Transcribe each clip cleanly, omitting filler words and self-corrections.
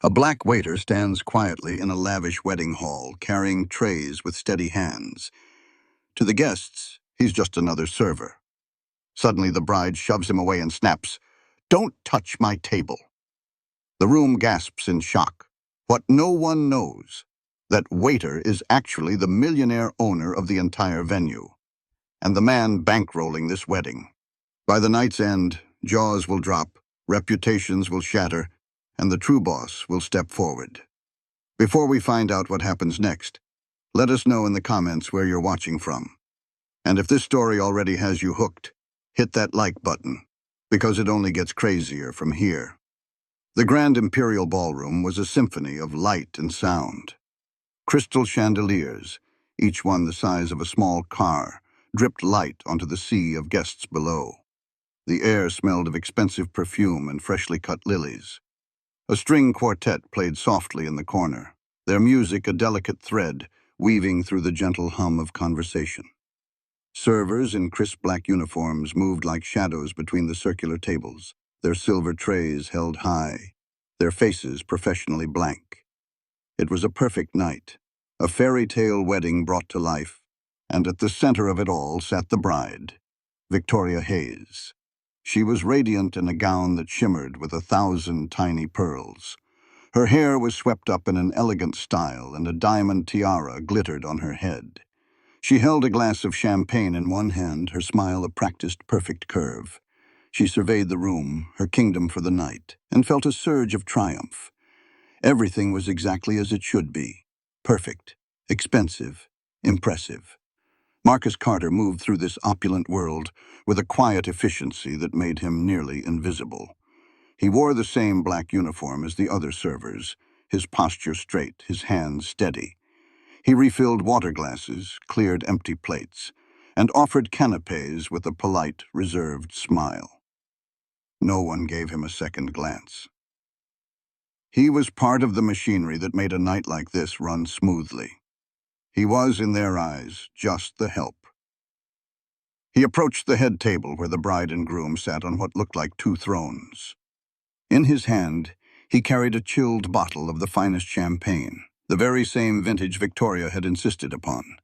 A black waiter stands quietly in a lavish wedding hall, carrying trays with steady hands. To the guests, he's just another server. Suddenly, the bride shoves him away and snaps, "Don't touch my table." The room gasps in shock. What no one knows, that waiter is actually the millionaire owner of the entire venue, and the man bankrolling this wedding. By the night's end, jaws will drop, reputations will shatter, and the true boss will step forward. Before we find out what happens next, let us know in the comments where you're watching from. And if this story already has you hooked, hit that like button, because it only gets crazier from here. The Grand Imperial Ballroom was a symphony of light and sound. Crystal chandeliers, each one the size of a small car, dripped light onto the sea of guests below. The air smelled of expensive perfume and freshly cut lilies. A string quartet played softly in the corner, their music a delicate thread weaving through the gentle hum of conversation. Servers in crisp black uniforms moved like shadows between the circular tables, their silver trays held high, their faces professionally blank. It was a perfect night, a fairy tale wedding brought to life, and at the center of it all sat the bride, Victoria Hayes. She was radiant in a gown that shimmered with 1,000 tiny pearls. Her hair was swept up in an elegant style, and a diamond tiara glittered on her head. She held a glass of champagne in one hand, her smile a practiced perfect curve. She surveyed the room, her kingdom for the night, and felt a surge of triumph. Everything was exactly as it should be. Perfect, expensive, impressive. Marcus Carter moved through this opulent world with a quiet efficiency that made him nearly invisible. He wore the same black uniform as the other servers, his posture straight, his hands steady. He refilled water glasses, cleared empty plates, and offered canapés with a polite, reserved smile. No one gave him a second glance. He was part of the machinery that made a night like this run smoothly. He was, in their eyes, just the help. He approached the head table where the bride and groom sat on what looked like two thrones. In his hand, he carried a chilled bottle of the finest champagne, the very same vintage Victoria had insisted upon.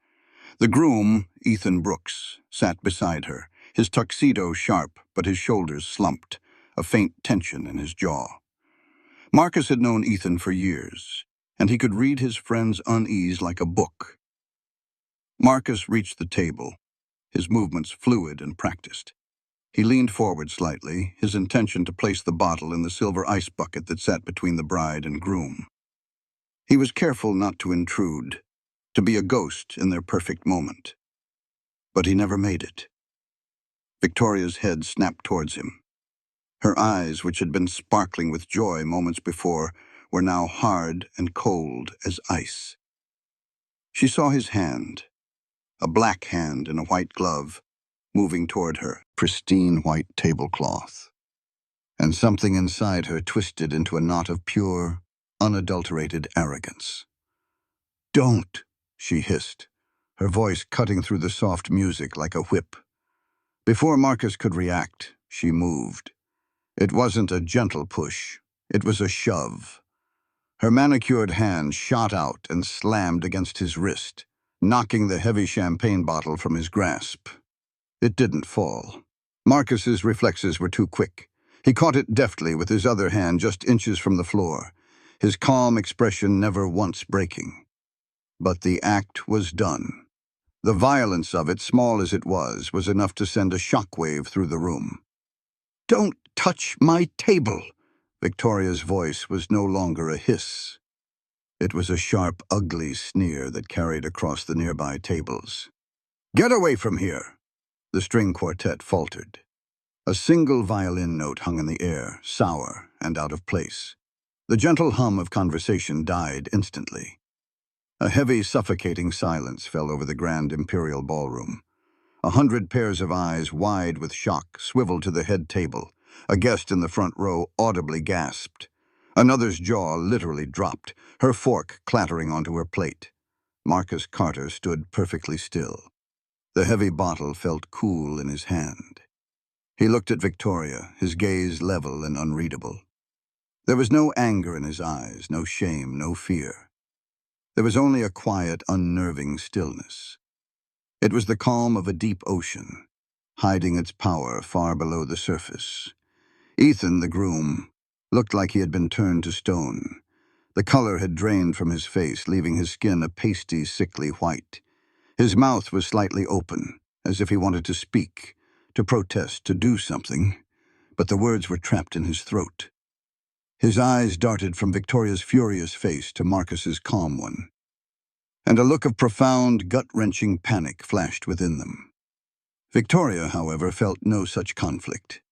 The groom, Ethan Brooks, sat beside her, his tuxedo sharp but his shoulders slumped, a faint tension in his jaw. Marcus had known Ethan for years, and he could read his friend's unease like a book. Marcus reached the table, his movements fluid and practiced. He leaned forward slightly, his intention to place the bottle in the silver ice bucket that sat between the bride and groom. He was careful not to intrude, to be a ghost in their perfect moment. But he never made it. Victoria's head snapped towards him. Her eyes, which had been sparkling with joy moments before, were now hard and cold as ice. She saw his hand, a black hand in a white glove, moving toward her, pristine white tablecloth. And something inside her twisted into a knot of pure, unadulterated arrogance. "Don't," she hissed, her voice cutting through the soft music like a whip. Before Marcus could react, she moved. It wasn't a gentle push, it was a shove. Her manicured hand shot out and slammed against his wrist, knocking the heavy champagne bottle from his grasp. It didn't fall. Marcus's reflexes were too quick. He caught it deftly with his other hand just inches from the floor, his calm expression never once breaking. But the act was done. The violence of it, small as it was enough to send a shockwave through the room. "Don't touch my table!" Victoria's voice was no longer a hiss. It was a sharp, ugly sneer that carried across the nearby tables. "Get away from here!" The string quartet faltered. A single violin note hung in the air, sour and out of place. The gentle hum of conversation died instantly. A heavy, suffocating silence fell over the Grand Imperial Ballroom. 100 pairs of eyes, wide with shock, swiveled to the head table. A guest in the front row audibly gasped. Another's jaw literally dropped, her fork clattering onto her plate. Marcus Carter stood perfectly still. The heavy bottle felt cool in his hand. He looked at Victoria, his gaze level and unreadable. There was no anger in his eyes, no shame, no fear. There was only a quiet, unnerving stillness. It was the calm of a deep ocean, hiding its power far below the surface. Ethan, the groom, looked like he had been turned to stone. The color had drained from his face, leaving his skin a pasty, sickly white. His mouth was slightly open, as if he wanted to speak, to protest, to do something, but the words were trapped in his throat. His eyes darted from Victoria's furious face to Marcus's calm one, and a look of profound, gut-wrenching panic flashed within them. Victoria, however, felt no such conflict.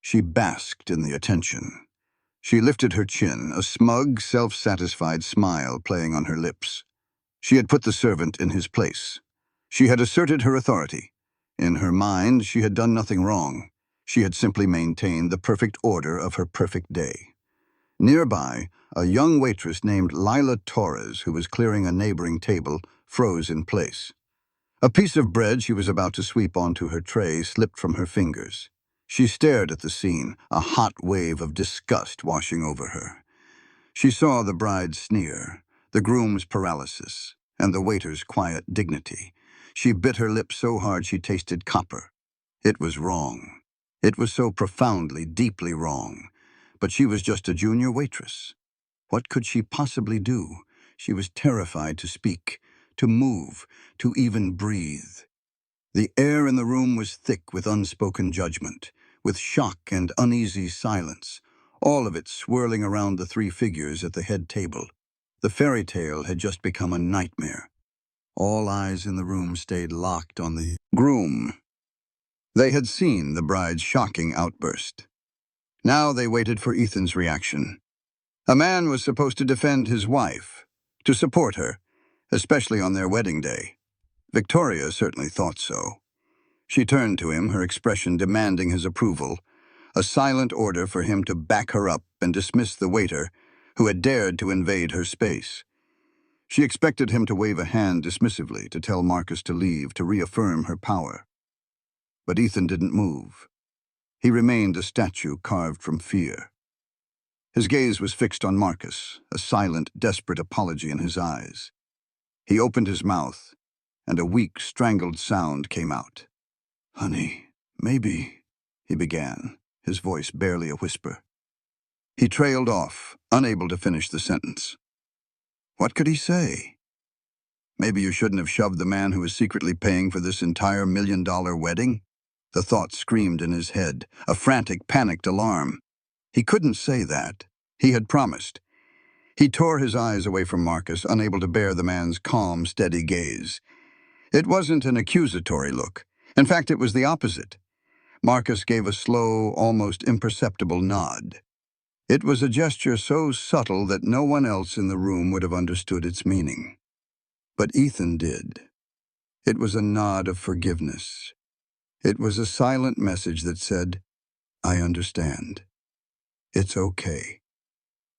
She basked in the attention. She lifted her chin, a smug, self-satisfied smile playing on her lips. She had put the servant in his place. She had asserted her authority. In her mind, she had done nothing wrong. She had simply maintained the perfect order of her perfect day. Nearby, a young waitress named Lila Torres, who was clearing a neighboring table, froze in place. A piece of bread she was about to sweep onto her tray slipped from her fingers. She stared at the scene, a hot wave of disgust washing over her. She saw the bride's sneer, the groom's paralysis, and the waiter's quiet dignity. She bit her lip so hard she tasted copper. It was wrong. It was so profoundly, deeply wrong. But she was just a junior waitress. What could she possibly do? She was terrified to speak, to move, to even breathe. The air in the room was thick with unspoken judgment, with shock and uneasy silence, all of it swirling around the three figures at the head table. The fairy tale had just become a nightmare. All eyes in the room stayed locked on the groom. They had seen the bride's shocking outburst. Now they waited for Ethan's reaction. A man was supposed to defend his wife, to support her, especially on their wedding day. Victoria certainly thought so. She turned to him, her expression demanding his approval, a silent order for him to back her up and dismiss the waiter who had dared to invade her space. She expected him to wave a hand dismissively, to tell Marcus to leave, to reaffirm her power. But Ethan didn't move. He remained a statue carved from fear. His gaze was fixed on Marcus, a silent, desperate apology in his eyes. He opened his mouth, and a weak, strangled sound came out. "Honey, maybe," he began, his voice barely a whisper. He trailed off, unable to finish the sentence. What could he say? Maybe you shouldn't have shoved the man who was secretly paying for this entire $1 million wedding? The thought screamed in his head, a frantic, panicked alarm. He couldn't say that. He had promised. He tore his eyes away from Marcus, unable to bear the man's calm, steady gaze. It wasn't an accusatory look. In fact, it was the opposite. Marcus gave a slow, almost imperceptible nod. It was a gesture so subtle that no one else in the room would have understood its meaning. But Ethan did. It was a nod of forgiveness. It was a silent message that said, "I understand. It's okay.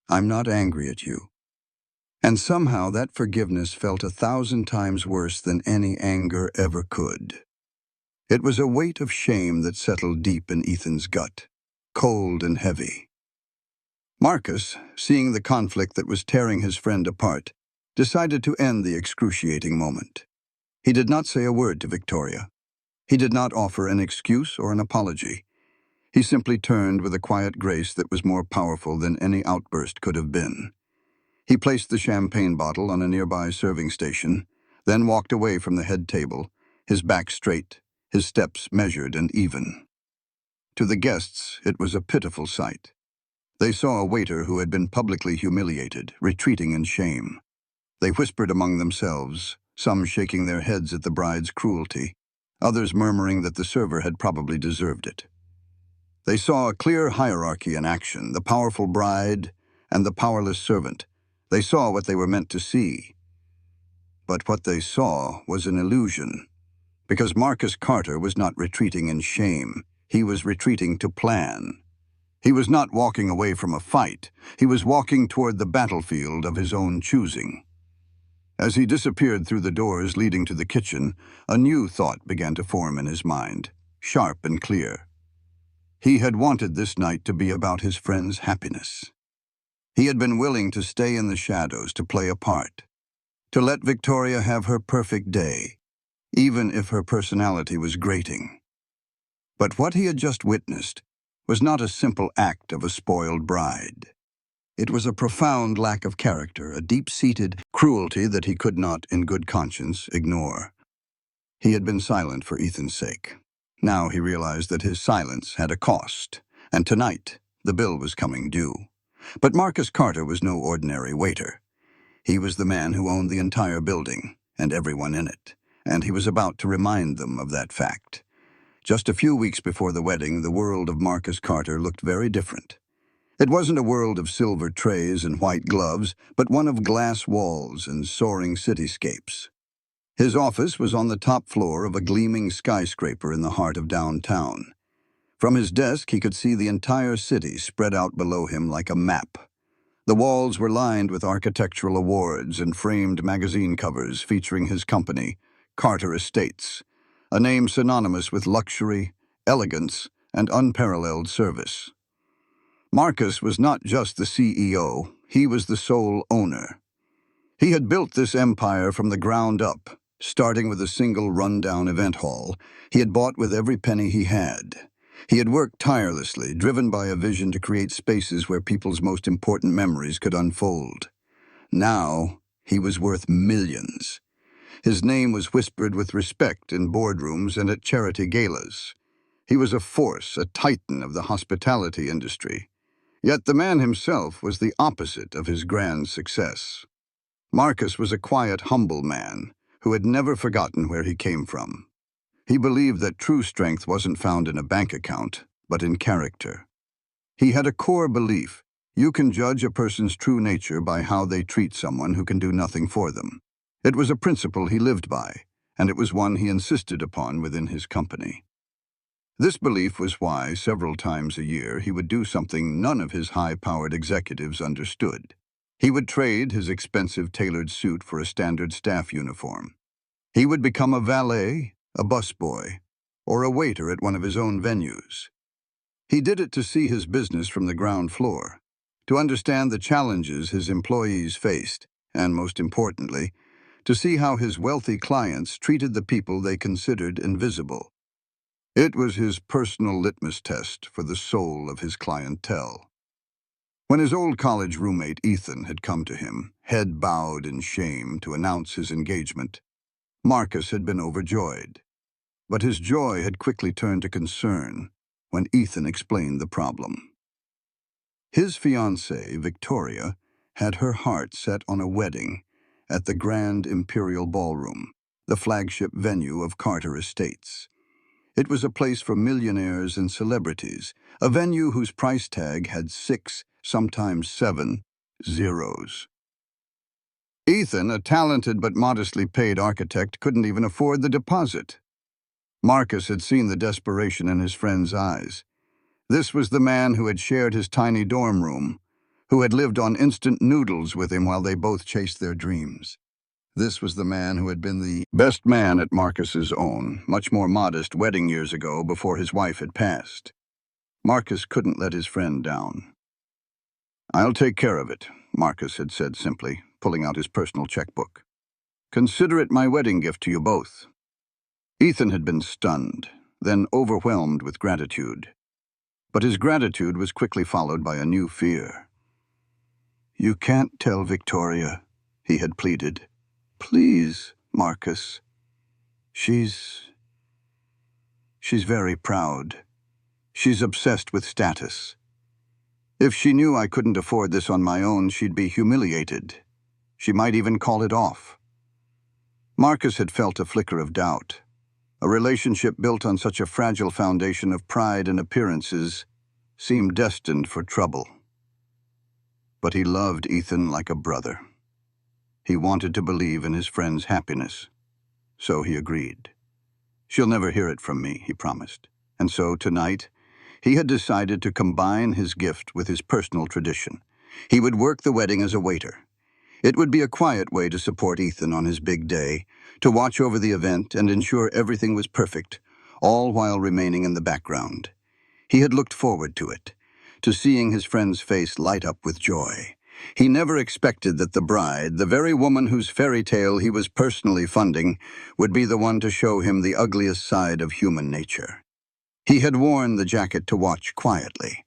I'm not angry at you." And somehow that forgiveness felt 1,000 times worse than any anger ever could. It was a weight of shame that settled deep in Ethan's gut, cold and heavy. Marcus, seeing the conflict that was tearing his friend apart, decided to end the excruciating moment. He did not say a word to Victoria. He did not offer an excuse or an apology. He simply turned with a quiet grace that was more powerful than any outburst could have been. He placed the champagne bottle on a nearby serving station, then walked away from the head table, his back straight, his steps measured and even. To the guests, it was a pitiful sight. They saw a waiter who had been publicly humiliated, retreating in shame. They whispered among themselves, some shaking their heads at the bride's cruelty, others murmuring that the server had probably deserved it. They saw a clear hierarchy in action, the powerful bride and the powerless servant. They saw what they were meant to see. But what they saw was an illusion, because Marcus Carter was not retreating in shame. He was retreating to plan. He was not walking away from a fight. He was walking toward the battlefield of his own choosing. As he disappeared through the doors leading to the kitchen, a new thought began to form in his mind, sharp and clear. He had wanted this night to be about his friend's happiness. He had been willing to stay in the shadows to play a part, to let Victoria have her perfect day, even if her personality was grating. But what he had just witnessed was not a simple act of a spoiled bride. It was a profound lack of character, a deep-seated cruelty that he could not, in good conscience, ignore. He had been silent for Ethan's sake. Now he realized that his silence had a cost, and tonight the bill was coming due. But Marcus Carter was no ordinary waiter. He was the man who owned the entire building and everyone in it, and he was about to remind them of that fact. Just a few weeks before the wedding, the world of Marcus Carter looked very different. It wasn't a world of silver trays and white gloves, but one of glass walls and soaring cityscapes. His office was on the top floor of a gleaming skyscraper in the heart of downtown. From his desk, he could see the entire city spread out below him like a map. The walls were lined with architectural awards and framed magazine covers featuring his company, Carter Estates, a name synonymous with luxury, elegance, and unparalleled service. Marcus was not just the CEO, he was the sole owner. He had built this empire from the ground up, starting with a single rundown event hall he had bought with every penny he had. He had worked tirelessly, driven by a vision to create spaces where people's most important memories could unfold. Now, he was worth millions. His name was whispered with respect in boardrooms and at charity galas. He was a force, a titan of the hospitality industry. Yet the man himself was the opposite of his grand success. Marcus was a quiet, humble man who had never forgotten where he came from. He believed that true strength wasn't found in a bank account, but in character. He had a core belief: you can judge a person's true nature by how they treat someone who can do nothing for them. It was a principle he lived by, and it was one he insisted upon within his company. This belief was why, several times a year, he would do something none of his high-powered executives understood. He would trade his expensive tailored suit for a standard staff uniform. He would become a valet, a busboy, or a waiter at one of his own venues. He did it to see his business from the ground floor, to understand the challenges his employees faced, and most importantly, to see how his wealthy clients treated the people they considered invisible. It was his personal litmus test for the soul of his clientele. When his old college roommate Ethan had come to him, head bowed in shame, to announce his engagement, Marcus had been overjoyed. But his joy had quickly turned to concern when Ethan explained the problem. His fiancée, Victoria, had her heart set on a wedding at the Grand Imperial Ballroom, the flagship venue of Carter Estates. It was a place for millionaires and celebrities, a venue whose price tag had 6, sometimes 7, zeros. Ethan, a talented but modestly paid architect, couldn't even afford the deposit. Marcus had seen the desperation in his friend's eyes. This was the man who had shared his tiny dorm room, who had lived on instant noodles with him while they both chased their dreams. This was the man who had been the best man at Marcus's own, much more modest wedding years ago before his wife had passed. Marcus couldn't let his friend down. "I'll take care of it," Marcus had said simply, pulling out his personal checkbook. "Consider it my wedding gift to you both." Ethan had been stunned, then overwhelmed with gratitude. But his gratitude was quickly followed by a new fear. "You can't tell Victoria," he had pleaded. "Please, Marcus. She's very proud. She's obsessed with status. If she knew I couldn't afford this on my own, she'd be humiliated. She might even call it off." Marcus had felt a flicker of doubt. A relationship built on such a fragile foundation of pride and appearances seemed destined for trouble. But he loved Ethan like a brother. He wanted to believe in his friend's happiness, so he agreed. "She'll never hear it from me," he promised. And so, tonight, he had decided to combine his gift with his personal tradition. He would work the wedding as a waiter. It would be a quiet way to support Ethan on his big day, to watch over the event and ensure everything was perfect, all while remaining in the background. He had looked forward to it, to seeing his friend's face light up with joy. He never expected that the bride, the very woman whose fairy tale he was personally funding, would be the one to show him the ugliest side of human nature. He had worn the jacket to watch quietly.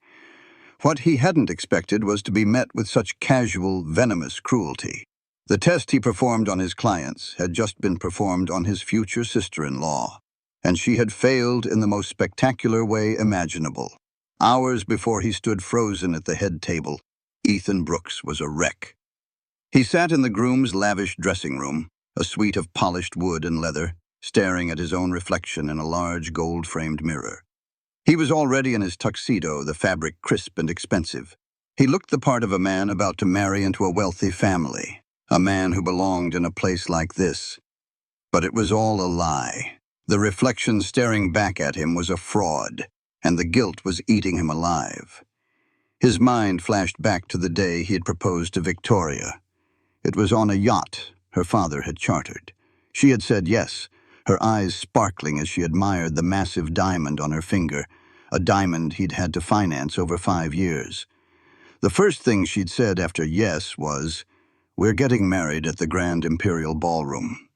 What he hadn't expected was to be met with such casual, venomous cruelty. The test he performed on his clients had just been performed on his future sister-in-law, and she had failed in the most spectacular way imaginable. Hours before he stood frozen at the head table, Ethan Brooks was a wreck. He sat in the groom's lavish dressing room, a suite of polished wood and leather, staring at his own reflection in a large gold-framed mirror. He was already in his tuxedo, the fabric crisp and expensive. He looked the part of a man about to marry into a wealthy family, a man who belonged in a place like this. But it was all a lie. The reflection staring back at him was a fraud, and the guilt was eating him alive. His mind flashed back to the day he had proposed to Victoria. It was on a yacht her father had chartered. She had said yes, her eyes sparkling as she admired the massive diamond on her finger, a diamond he'd had to finance over 5 years. The first thing she'd said after yes was, "We're getting married at the Grand Imperial Ballroom."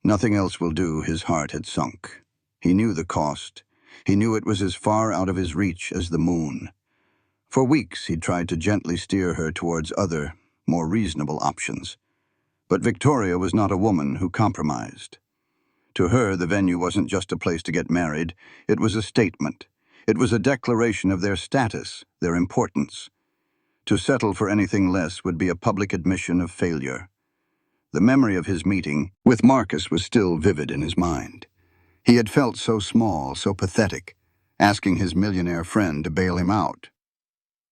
Nothing else will do, his heart had sunk. He knew the cost. He knew it was as far out of his reach as the moon. For weeks he'd tried to gently steer her towards other, more reasonable options. But Victoria was not a woman who compromised. To her, the venue wasn't just a place to get married, it was a statement. It was a declaration of their status, their importance. To settle for anything less would be a public admission of failure. The memory of his meeting with Marcus was still vivid in his mind. He had felt so small, so pathetic, asking his millionaire friend to bail him out.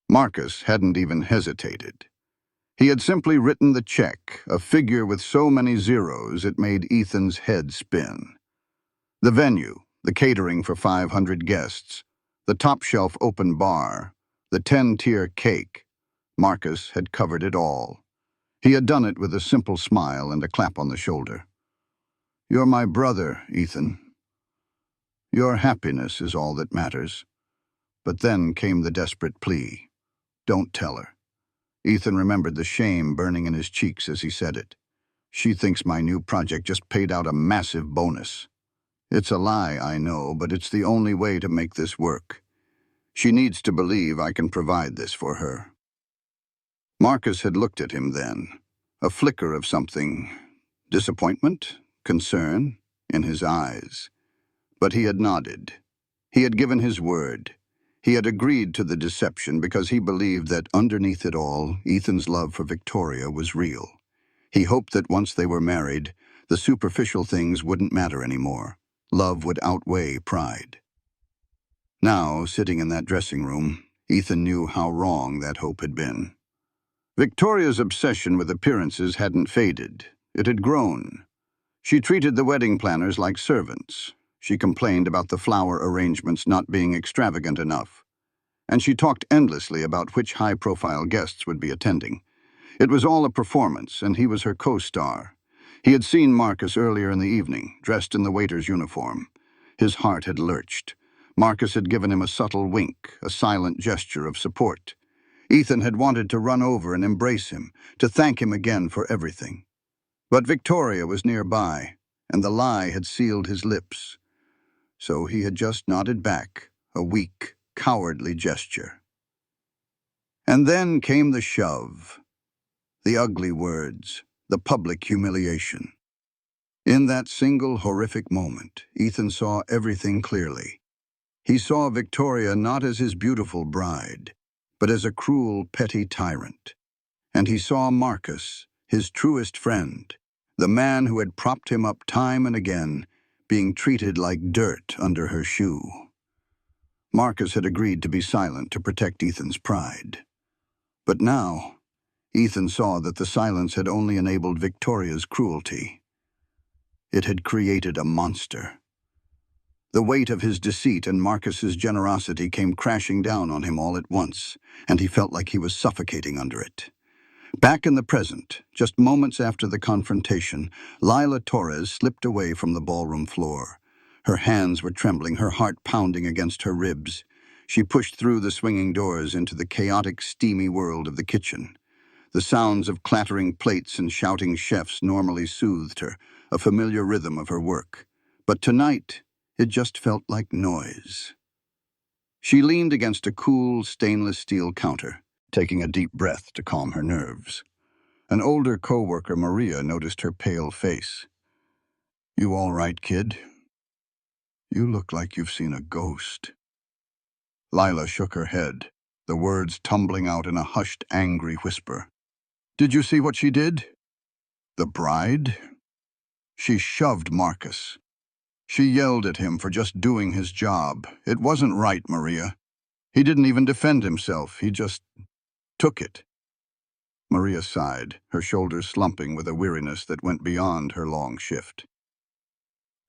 Marcus hadn't even hesitated. He had simply written the check, a figure with so many zeros it made Ethan's head spin. The venue, the catering for 500 guests, the top-shelf open bar, the 10-tier cake. Marcus had covered it all. He had done it with a simple smile and a clap on the shoulder. "You're my brother, Ethan. Your happiness is all that matters." But then came the desperate plea. "Don't tell her." Ethan remembered the shame burning in his cheeks as he said it. "She thinks my new project just paid out a massive bonus. It's a lie, I know, but it's the only way to make this work. She needs to believe I can provide this for her." Marcus had looked at him then, a flicker of something, disappointment, concern, in his eyes. But he had nodded. He had given his word. He had agreed to the deception because he believed that underneath it all, Ethan's love for Victoria was real. He hoped that once they were married, the superficial things wouldn't matter anymore. Love would outweigh pride. Now, sitting in that dressing room, Ethan knew how wrong that hope had been. Victoria's obsession with appearances hadn't faded. It had grown. She treated the wedding planners like servants. She complained about the flower arrangements not being extravagant enough. And she talked endlessly about which high-profile guests would be attending. It was all a performance, and he was her co-star. He had seen Marcus earlier in the evening, dressed in the waiter's uniform. His heart had lurched. Marcus had given him a subtle wink, a silent gesture of support. Ethan had wanted to run over and embrace him, to thank him again for everything. But Victoria was nearby, and the lie had sealed his lips. So he had just nodded back, a weak, cowardly gesture. And then came the shove, the ugly words, the public humiliation. In that single horrific moment, Ethan saw everything clearly. He saw Victoria not as his beautiful bride, but as a cruel, petty tyrant. And he saw Marcus, his truest friend, the man who had propped him up time and again, being treated like dirt under her shoe. Marcus had agreed to be silent to protect Ethan's pride. But now, Ethan saw that the silence had only enabled Victoria's cruelty. It had created a monster. The weight of his deceit and Marcus's generosity came crashing down on him all at once, and he felt like he was suffocating under it. Back in the present, just moments after the confrontation, Lila Torres slipped away from the ballroom floor. Her hands were trembling, her heart pounding against her ribs. She pushed through the swinging doors into the chaotic, steamy world of the kitchen. The sounds of clattering plates and shouting chefs normally soothed her, a familiar rhythm of her work. But tonight, it just felt like noise. She leaned against a cool stainless steel counter, taking a deep breath to calm her nerves. An older co-worker, Maria, noticed her pale face. "You all right, kid? You look like you've seen a ghost." Lila shook her head, the words tumbling out in a hushed, angry whisper. "Did you see what she did? The bride? She shoved Marcus. She yelled at him for just doing his job. It wasn't right, Maria. He didn't even defend himself. He just took it." Maria sighed, her shoulders slumping with a weariness that went beyond her long shift.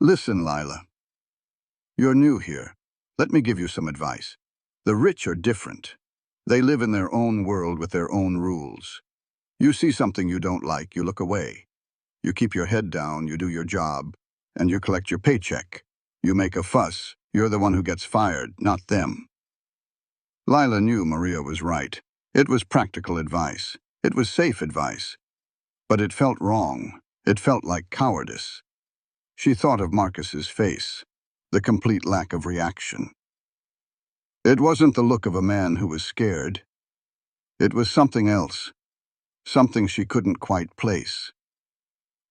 "Listen, Lila. You're new here. Let me give you some advice. The rich are different. They live in their own world with their own rules. You see something you don't like, you look away. You keep your head down, you do your job, and you collect your paycheck. You make a fuss. You're the one who gets fired, not them." Lila knew Maria was right. It was practical advice. It was safe advice. But it felt wrong. It felt like cowardice. She thought of Marcus's face, the complete lack of reaction. It wasn't the look of a man who was scared. It was something else, something she couldn't quite place.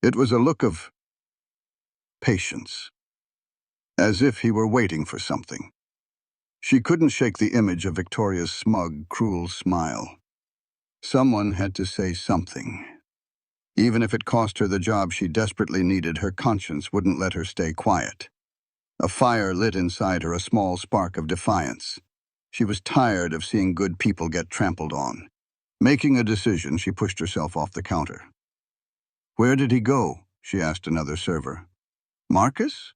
It was a look of patience, as if he were waiting for something. She couldn't shake the image of Victoria's smug, cruel smile. Someone had to say something. Even if it cost her the job she desperately needed, her conscience wouldn't let her stay quiet. A fire lit inside her, a small spark of defiance. She was tired of seeing good people get trampled on. Making a decision, she pushed herself off the counter. "Where did he go?" she asked another server. "Marcus?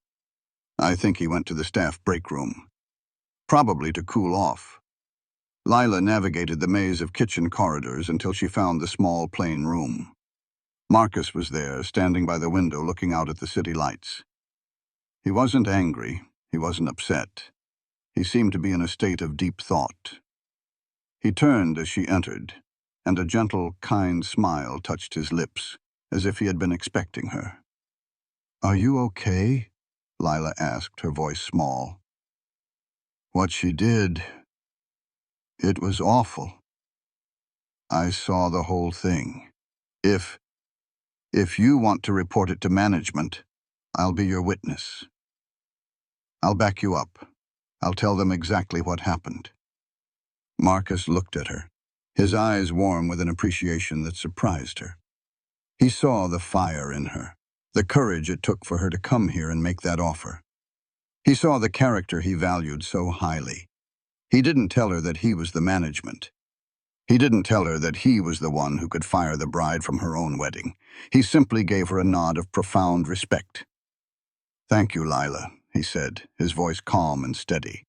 I think he went to the staff break room. Probably to cool off." Lila navigated the maze of kitchen corridors until she found the small, plain room. Marcus was there, standing by the window looking out at the city lights. He wasn't angry. He wasn't upset. He seemed to be in a state of deep thought. He turned as she entered, and a gentle, kind smile touched his lips, as if he had been expecting her. "Are you okay?" Lila asked, her voice small. "What she did, it was awful. I saw the whole thing. If you want to report it to management, I'll be your witness. I'll back you up. I'll tell them exactly what happened." Marcus looked at her, his eyes warm with an appreciation that surprised her. He saw the fire in her, the courage it took for her to come here and make that offer. He saw the character he valued so highly. He didn't tell her that he was the management. He didn't tell her that he was the one who could fire the bride from her own wedding. He simply gave her a nod of profound respect. "Thank you, Lila," he said, his voice calm and steady,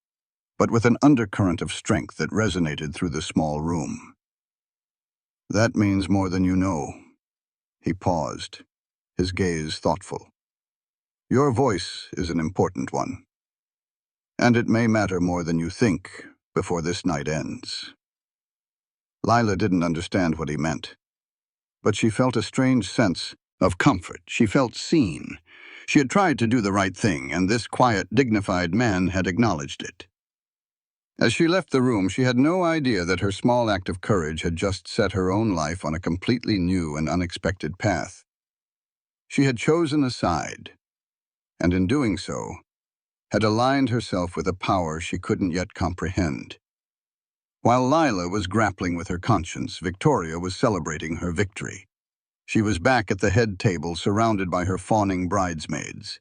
but with an undercurrent of strength that resonated through the small room. "That means more than you know." He paused, his gaze thoughtful. "Your voice is an important one, and it may matter more than you think before this night ends." Lila didn't understand what he meant, but she felt a strange sense of comfort. She felt seen. She had tried to do the right thing, and this quiet, dignified man had acknowledged it. As she left the room, she had no idea that her small act of courage had just set her own life on a completely new and unexpected path. She had chosen a side, and in doing so, had aligned herself with a power she couldn't yet comprehend. While Lila was grappling with her conscience, Victoria was celebrating her victory. She was back at the head table, surrounded by her fawning bridesmaids.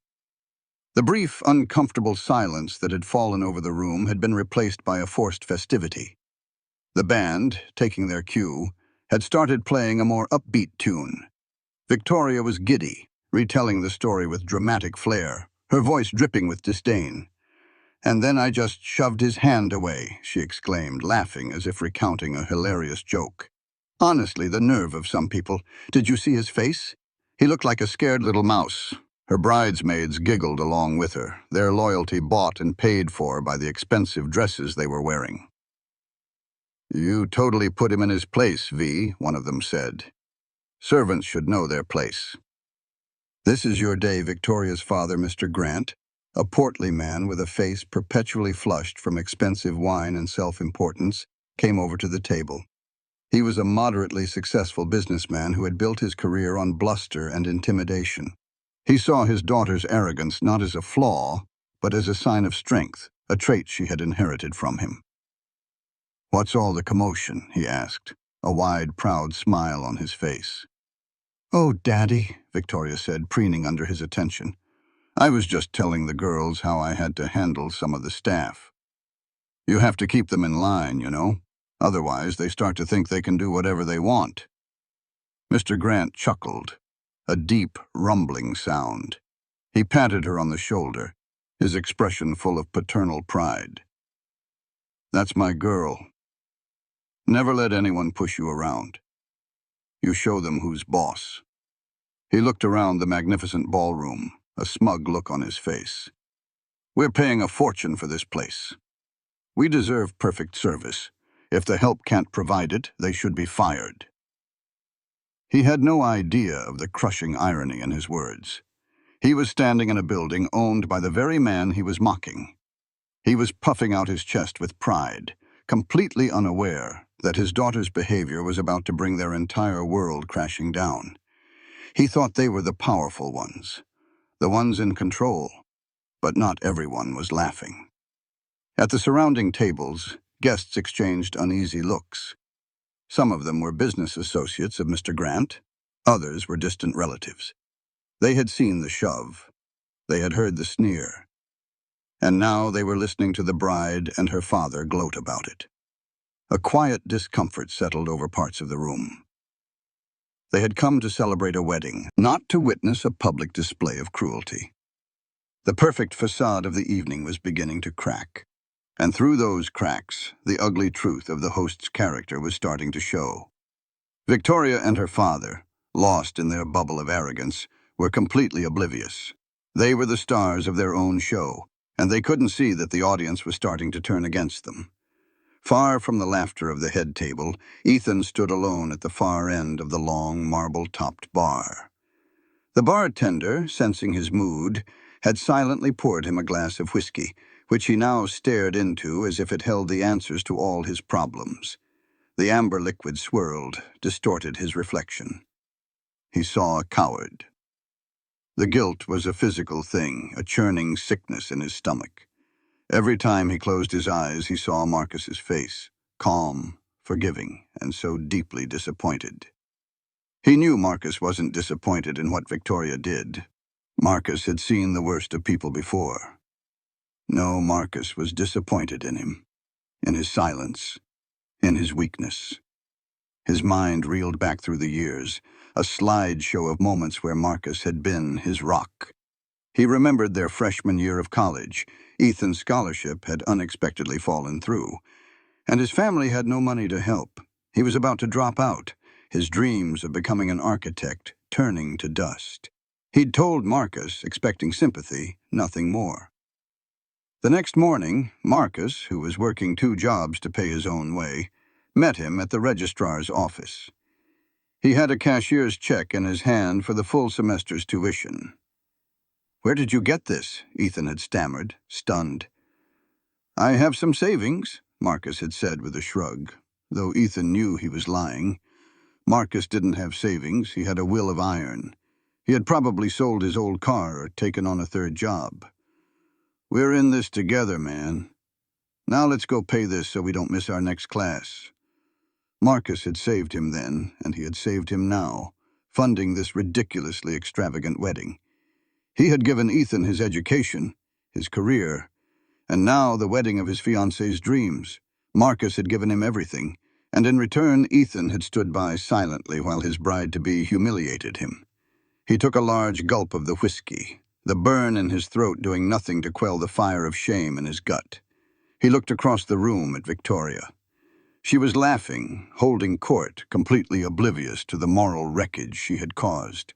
The brief, uncomfortable silence that had fallen over the room had been replaced by a forced festivity. The band, taking their cue, had started playing a more upbeat tune. Victoria was giddy, retelling the story with dramatic flair, her voice dripping with disdain. "And then I just shoved his hand away," she exclaimed, laughing as if recounting a hilarious joke. "Honestly, the nerve of some people. Did you see his face? He looked like a scared little mouse." Her bridesmaids giggled along with her, their loyalty bought and paid for by the expensive dresses they were wearing. "You totally put him in his place, V," one of them said. "Servants should know their place." "This is your day," Victoria's father, Mr. Grant, a portly man with a face perpetually flushed from expensive wine and self-importance, came over to the table. He was a moderately successful businessman who had built his career on bluster and intimidation. He saw his daughter's arrogance not as a flaw, but as a sign of strength, a trait she had inherited from him. "What's all the commotion?" he asked, a wide, proud smile on his face. "Oh, Daddy," Victoria said, preening under his attention. "I was just telling the girls how I had to handle some of the staff. You have to keep them in line, you know. Otherwise, they start to think they can do whatever they want." Mr. Grant chuckled, a deep, rumbling sound. He patted her on the shoulder, his expression full of paternal pride. "That's my girl. Never let anyone push you around. You show them who's boss." He looked around the magnificent ballroom, a smug look on his face. "We're paying a fortune for this place. We deserve perfect service. If the help can't provide it, they should be fired." He had no idea of the crushing irony in his words. He was standing in a building owned by the very man he was mocking. He was puffing out his chest with pride, completely unaware that his daughter's behavior was about to bring their entire world crashing down. He thought they were the powerful ones, the ones in control, but not everyone was laughing. At the surrounding tables, guests exchanged uneasy looks. Some of them were business associates of Mr. Grant. Others were distant relatives. They had seen the shove. They had heard the sneer. And now they were listening to the bride and her father gloat about it. A quiet discomfort settled over parts of the room. They had come to celebrate a wedding, not to witness a public display of cruelty. The perfect facade of the evening was beginning to crack. And through those cracks, the ugly truth of the host's character was starting to show. Victoria and her father, lost in their bubble of arrogance, were completely oblivious. They were the stars of their own show, and they couldn't see that the audience was starting to turn against them. Far from the laughter of the head table, Ethan stood alone at the far end of the long, marble-topped bar. The bartender, sensing his mood, had silently poured him a glass of whiskey, which he now stared into as if it held the answers to all his problems. The amber liquid swirled, distorted his reflection. He saw a coward. The guilt was a physical thing, a churning sickness in his stomach. Every time he closed his eyes, he saw Marcus's face, calm, forgiving, and so deeply disappointed. He knew Marcus wasn't disappointed in what Victoria did. Marcus had seen the worst of people before. No, Marcus was disappointed in him, in his silence, in his weakness. His mind reeled back through the years, a slideshow of moments where Marcus had been his rock. He remembered their freshman year of college. Ethan's scholarship had unexpectedly fallen through, and his family had no money to help. He was about to drop out, his dreams of becoming an architect turning to dust. He'd told Marcus, expecting sympathy, nothing more. The next morning, Marcus, who was working 2 jobs to pay his own way, met him at the registrar's office. He had a cashier's check in his hand for the full semester's tuition. "Where did you get this?" Ethan had stammered, stunned. "I have some savings," Marcus had said with a shrug, though Ethan knew he was lying. Marcus didn't have savings, he had a will of iron. He had probably sold his old car or taken on a 3rd job. "We're in this together, man. Now let's go pay this so we don't miss our next class." Marcus had saved him then, and he had saved him now, funding this ridiculously extravagant wedding. He had given Ethan his education, his career, and now the wedding of his fiancée's dreams. Marcus had given him everything, and in return Ethan had stood by silently while his bride-to-be humiliated him. He took a large gulp of the whiskey, the burn in his throat doing nothing to quell the fire of shame in his gut. He looked across the room at Victoria. She was laughing, holding court, completely oblivious to the moral wreckage she had caused.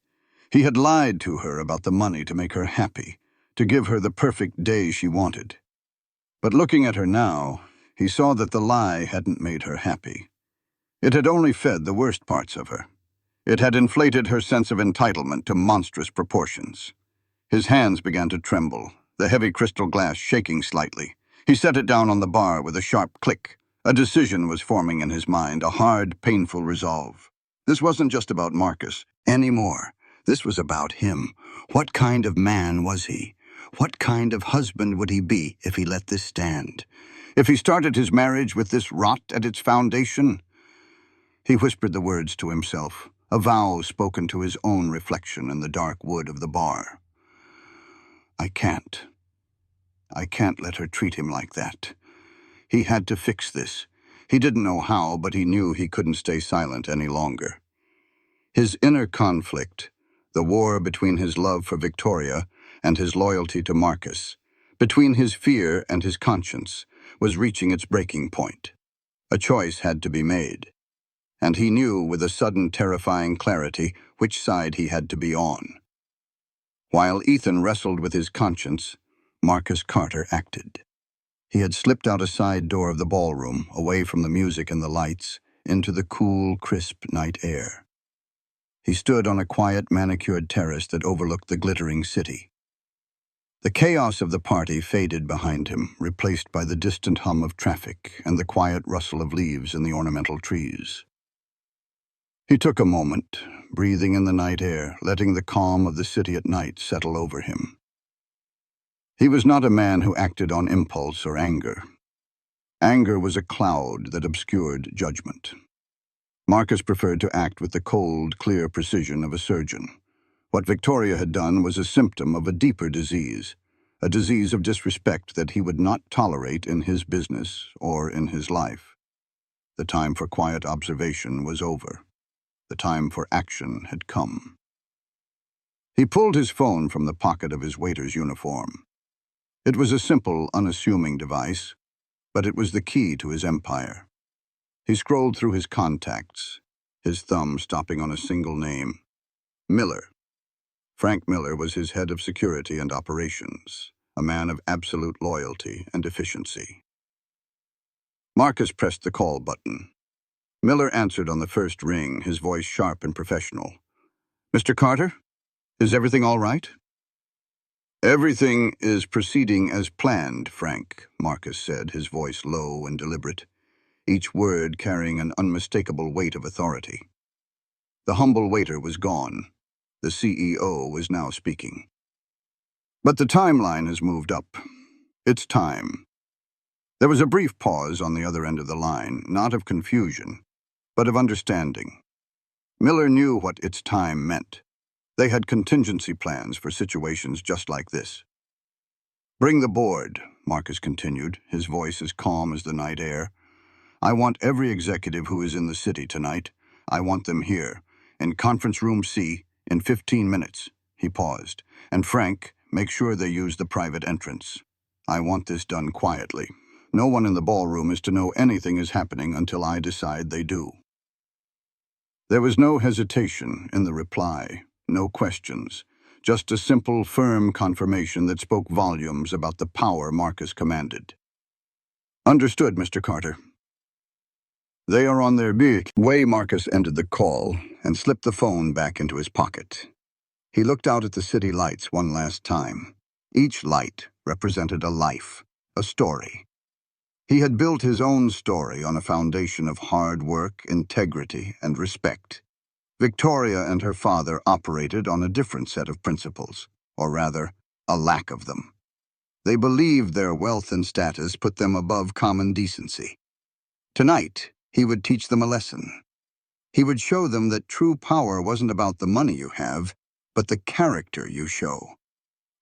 He had lied to her about the money to make her happy, to give her the perfect day she wanted. But looking at her now, He saw that the lie hadn't made her happy. It had only fed the worst parts of her. It had inflated her sense of entitlement to monstrous proportions. His hands began to tremble, the heavy crystal glass shaking slightly. He set it down on the bar with a sharp click. A decision was forming in his mind, a hard, painful resolve. This wasn't just about Marcus anymore. This was about him. What kind of man was he? What kind of husband would he be if he let this stand? If he started his marriage with this rot at its foundation? He whispered the words to himself, a vow spoken to his own reflection in the dark wood of the bar. I can't let her treat him like that. He had to fix this. He didn't know how, but he knew he couldn't stay silent any longer. His inner conflict, the war between his love for Victoria and his loyalty to Marcus, between his fear and his conscience, was reaching its breaking point. A choice had to be made, and he knew with a sudden terrifying clarity which side he had to be on. While Ethan wrestled with his conscience, Marcus Carter acted. He had slipped out a side door of the ballroom, away from the music and the lights, into the cool, crisp night air. He stood on a quiet, manicured terrace that overlooked the glittering city. The chaos of the party faded behind him, replaced by the distant hum of traffic and the quiet rustle of leaves in the ornamental trees. He took a moment, breathing in the night air, letting the calm of the city at night settle over him. He was not a man who acted on impulse or anger. Anger was a cloud that obscured judgment. Marcus preferred to act with the cold, clear precision of a surgeon. What Victoria had done was a symptom of a deeper disease, a disease of disrespect that he would not tolerate in his business or in his life. The time for quiet observation was over. The time for action had come. He pulled his phone from the pocket of his waiter's uniform. It was a simple, unassuming device, but it was the key to his empire. He scrolled through his contacts, his thumb stopping on a single name. Miller. Frank Miller was his head of security and operations, a man of absolute loyalty and efficiency. Marcus pressed the call button. Miller answered on the first ring, his voice sharp and professional. "Mr. Carter, is everything all right?" "Everything is proceeding as planned, Frank," Marcus said, his voice low and deliberate, each word carrying an unmistakable weight of authority. The humble waiter was gone. The CEO was now speaking. "But the timeline has moved up. It's time." There was a brief pause on the other end of the line, not of confusion, but of understanding. Miller knew what "it's time" meant. They had contingency plans for situations just like this. "Bring the board," Marcus continued, his voice as calm as the night air. "I want every executive who is in the city tonight. I want them here, in Conference Room C, in 15 minutes. He paused. "And Frank, make sure they use the private entrance. I want this done quietly. No one in the ballroom is to know anything is happening until I decide they do." There was no hesitation in the reply, no questions, just a simple, firm confirmation that spoke volumes about the power Marcus commanded. "Understood, Mr. Carter." "They are on their way." Marcus ended the call and slipped the phone back into his pocket. He looked out at the city lights one last time. Each light represented a life, a story. He had built his own story on a foundation of hard work, integrity, and respect. Victoria and her father operated on a different set of principles, or rather, a lack of them. They believed their wealth and status put them above common decency. Tonight, he would teach them a lesson. He would show them that true power wasn't about the money you have, but the character you show.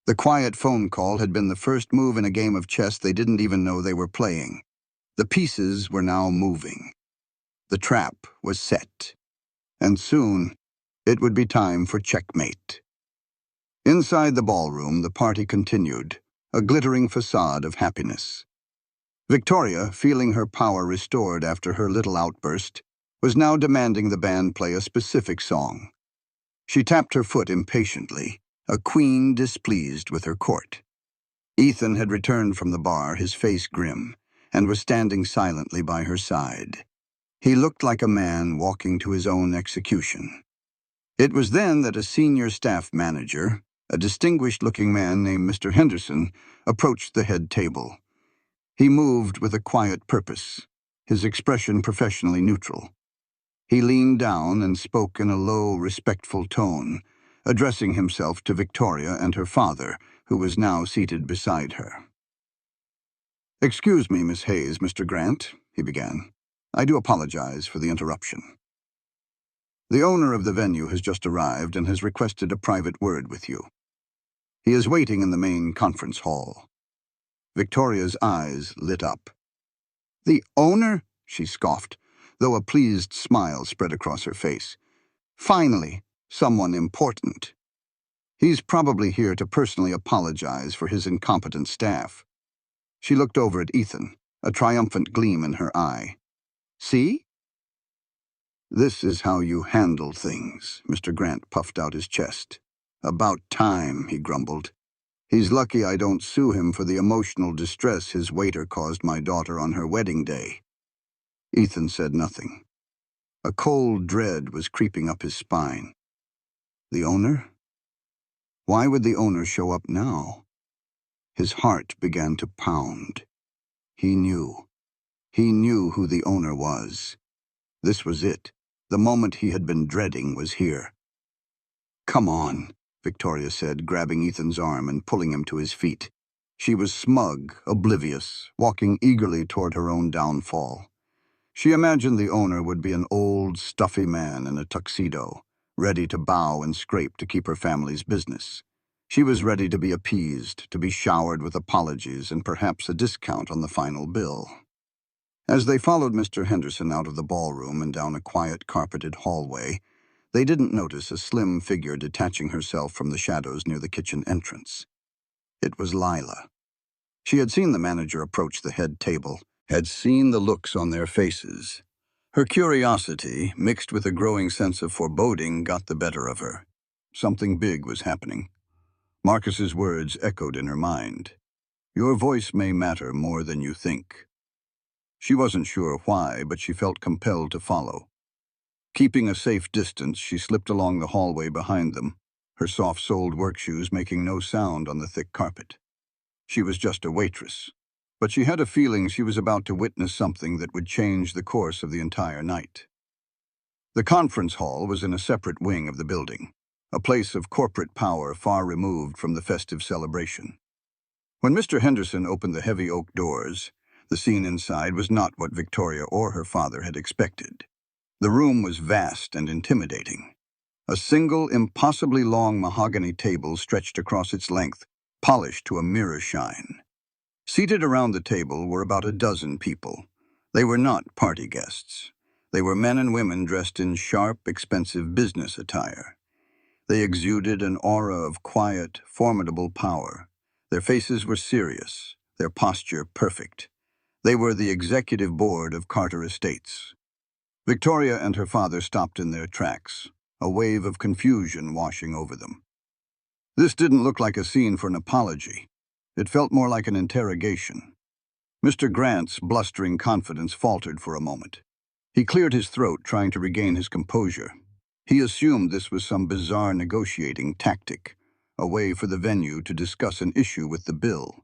The quiet phone call had been the first move in a game of chess they didn't even know they were playing. The pieces were now moving. The trap was set. And soon, it would be time for checkmate. Inside the ballroom, the party continued, a glittering facade of happiness. Victoria, feeling her power restored after her little outburst, was now demanding the band play a specific song. She tapped her foot impatiently, a queen displeased with her court. Ethan had returned from the bar, his face grim, and was standing silently by her side. He looked like a man walking to his own execution. It was then that a senior staff manager, a distinguished-looking man named Mr. Henderson, approached the head table. He moved with a quiet purpose, his expression professionally neutral. He leaned down and spoke in a low, respectful tone, addressing himself to Victoria and her father, who was now seated beside her. "Excuse me, Miss Hayes, Mr. Grant," he began. "I do apologize for the interruption. The owner of the venue has just arrived and has requested a private word with you. He is waiting in the main conference hall." Victoria's eyes lit up. "The owner?" she scoffed, though a pleased smile spread across her face. "Finally, someone important. He's probably here to personally apologize for his incompetent staff." She looked over at Ethan, a triumphant gleam in her eye. "See?" "This is how you handle things," Mr. Grant puffed out his chest. "About time," he grumbled. "He's lucky I don't sue him for the emotional distress his waiter caused my daughter on her wedding day." Ethan said nothing. A cold dread was creeping up his spine. The owner? Why would the owner show up now? His heart began to pound. He knew. He knew who the owner was. This was it. The moment he had been dreading was here. "Come on," Victoria said, grabbing Ethan's arm and pulling him to his feet. She was smug, oblivious, walking eagerly toward her own downfall. She imagined the owner would be an old, stuffy man in a tuxedo, ready to bow and scrape to keep her family's business. She was ready to be appeased, to be showered with apologies and perhaps a discount on the final bill. As they followed Mr. Henderson out of the ballroom and down a quiet, carpeted hallway, they didn't notice a slim figure detaching herself from the shadows near the kitchen entrance. It was Lila. She had seen the manager approach the head table, had seen the looks on their faces. Her curiosity, mixed with a growing sense of foreboding, got the better of her. Something big was happening. Marcus's words echoed in her mind. "Your voice may matter more than you think." She wasn't sure why, but she felt compelled to follow. Keeping a safe distance, she slipped along the hallway behind them, her soft-soled work shoes making no sound on the thick carpet. She was just a waitress, but she had a feeling she was about to witness something that would change the course of the entire night. The conference hall was in a separate wing of the building, a place of corporate power far removed from the festive celebration. When Mr. Henderson opened the heavy oak doors, the scene inside was not what Victoria or her father had expected. The room was vast and intimidating. A single, impossibly long mahogany table stretched across its length, polished to a mirror shine. Seated around the table were about a dozen people. They were not party guests. They were men and women dressed in sharp, expensive business attire. They exuded an aura of quiet, formidable power. Their faces were serious, their posture perfect. They were the executive board of Carter Estates. Victoria and her father stopped in their tracks, a wave of confusion washing over them. This didn't look like a scene for an apology. It felt more like an interrogation. Mr. Grant's blustering confidence faltered for a moment. He cleared his throat, trying to regain his composure. He assumed this was some bizarre negotiating tactic, a way for the venue to discuss an issue with the bill.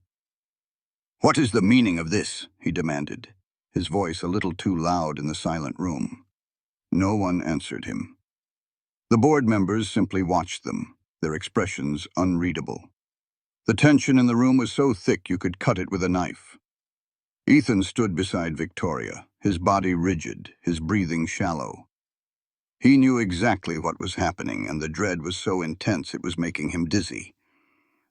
"What is the meaning of this?" he demanded, his voice a little too loud in the silent room. No one answered him. The board members simply watched them, their expressions unreadable. The tension in the room was so thick you could cut it with a knife. Ethan stood beside Victoria, his body rigid, his breathing shallow. He knew exactly what was happening, and the dread was so intense it was making him dizzy.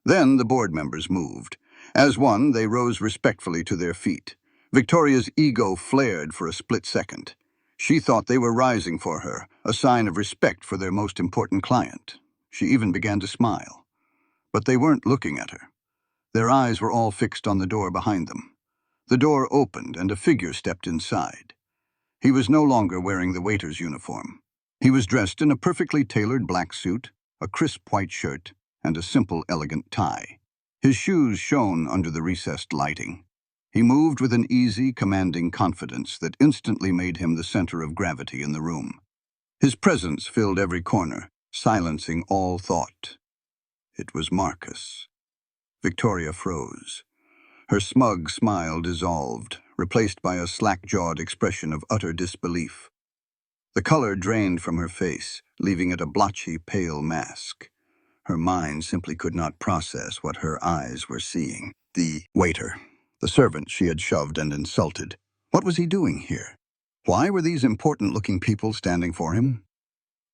Then the board members moved. As one, they rose respectfully to their feet. Victoria's ego flared for a split second. She thought they were rising for her, a sign of respect for their most important client. She even began to smile. But they weren't looking at her. Their eyes were all fixed on the door behind them. The door opened and a figure stepped inside. He was no longer wearing the waiter's uniform. He was dressed in a perfectly tailored black suit, a crisp white shirt, and a simple, elegant tie. His shoes shone under the recessed lighting. He moved with an easy, commanding confidence that instantly made him the center of gravity in the room. His presence filled every corner, silencing all thought. It was Marcus. Victoria froze. Her smug smile dissolved, replaced by a slack-jawed expression of utter disbelief. The color drained from her face, leaving it a blotchy, pale mask. Her mind simply could not process what her eyes were seeing. The waiter, the servant she had shoved and insulted. What was he doing here? Why were these important-looking people standing for him?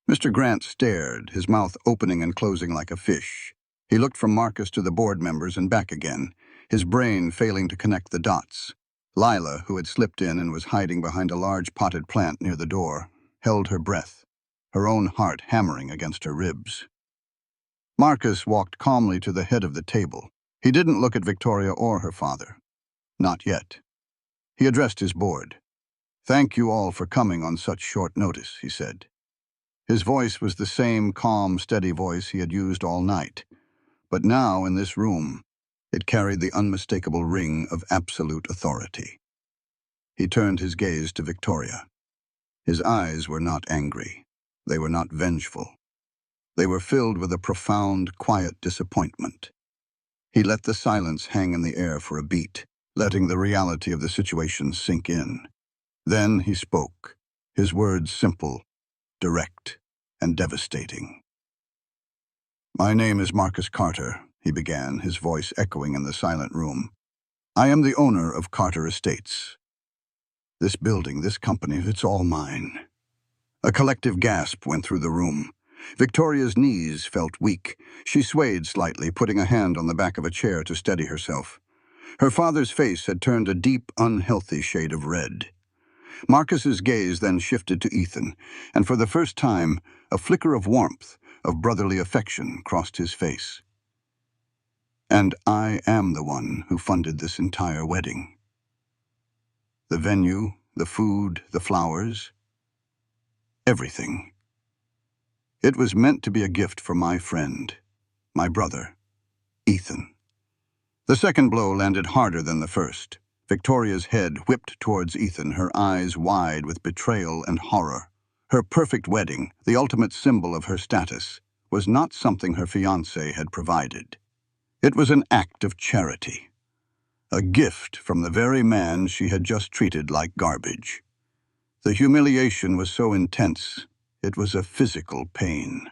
Mr. Grant stared, his mouth opening and closing like a fish. He looked from Marcus to the board members and back again, his brain failing to connect the dots. Lila, who had slipped in and was hiding behind a large potted plant near the door, held her breath, her own heart hammering against her ribs. Marcus walked calmly to the head of the table. He didn't look at Victoria or her father. Not yet. He addressed his board. "Thank you all for coming on such short notice," he said. His voice was the same calm, steady voice he had used all night. But now, in this room, it carried the unmistakable ring of absolute authority. He turned his gaze to Victoria. His eyes were not angry. They were not vengeful. They were filled with a profound, quiet disappointment. He let the silence hang in the air for a beat, letting the reality of the situation sink in. Then he spoke, his words simple, direct, and devastating. "My name is Marcus Carter," he began, his voice echoing in the silent room. "I am the owner of Carter Estates. This building, this company, it's all mine." A collective gasp went through the room. Victoria's knees felt weak. She swayed slightly, putting a hand on the back of a chair to steady herself. Her father's face had turned a deep, unhealthy shade of red. Marcus's gaze then shifted to Ethan, and for the first time, a flicker of warmth, of brotherly affection, crossed his face. "And I am the one who funded this entire wedding. The venue, the food, the flowers, everything. It was meant to be a gift for my friend, my brother, Ethan." The second blow landed harder than the first. Victoria's head whipped towards Ethan, her eyes wide with betrayal and horror. Her perfect wedding, the ultimate symbol of her status, was not something her fiancé had provided. It was an act of charity, a gift from the very man she had just treated like garbage. The humiliation was so intense, it was a physical pain.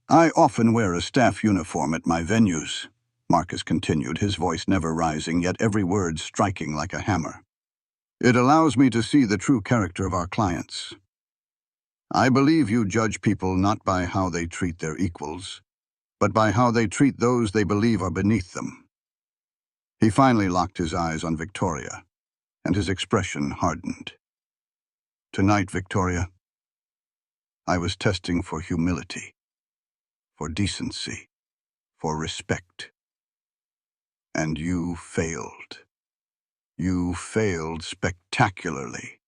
"I often wear a staff uniform at my venues," Marcus continued, his voice never rising, yet every word striking like a hammer. "It allows me to see the true character of our clients. I believe you judge people not by how they treat their equals, but by how they treat those they believe are beneath them." He finally locked his eyes on Victoria, and his expression hardened. "Tonight, Victoria, I was testing for humility, for decency, for respect. And you failed. You failed spectacularly."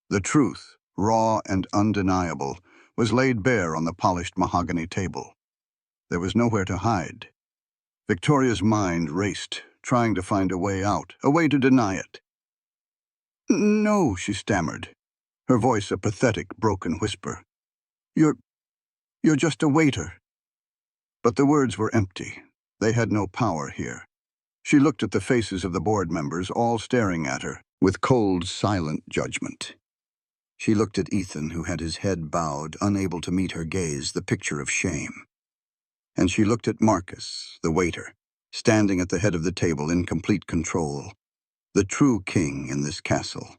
The truth, raw and undeniable, was laid bare on the polished mahogany table. There was nowhere to hide. Victoria's mind raced, trying to find a way out, a way to deny it. "No," she stammered, her voice a pathetic, broken whisper. You're just a waiter." But the words were empty. They had no power here. She looked at the faces of the board members, all staring at her, with cold, silent judgment. She looked at Ethan, who had his head bowed, unable to meet her gaze, the picture of shame. And she looked at Marcus, the waiter, standing at the head of the table in complete control, the true king in this castle.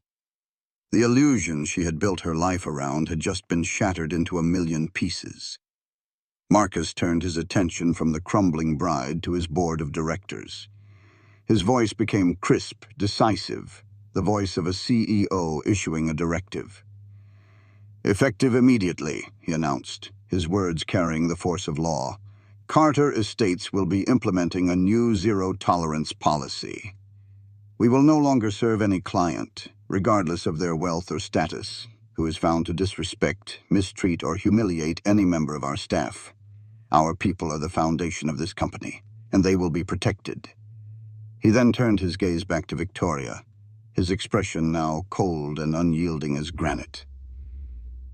The illusion she had built her life around had just been shattered into a million pieces. Marcus turned his attention from the crumbling bride to his board of directors. His voice became crisp, decisive, the voice of a CEO issuing a directive. "Effective immediately," he announced, his words carrying the force of law. "Carter Estates will be implementing a new zero-tolerance policy. We will no longer serve any client, regardless of their wealth or status, who is found to disrespect, mistreat, or humiliate any member of our staff. Our people are the foundation of this company, and they will be protected." He then turned his gaze back to Victoria, his expression now cold and unyielding as granite.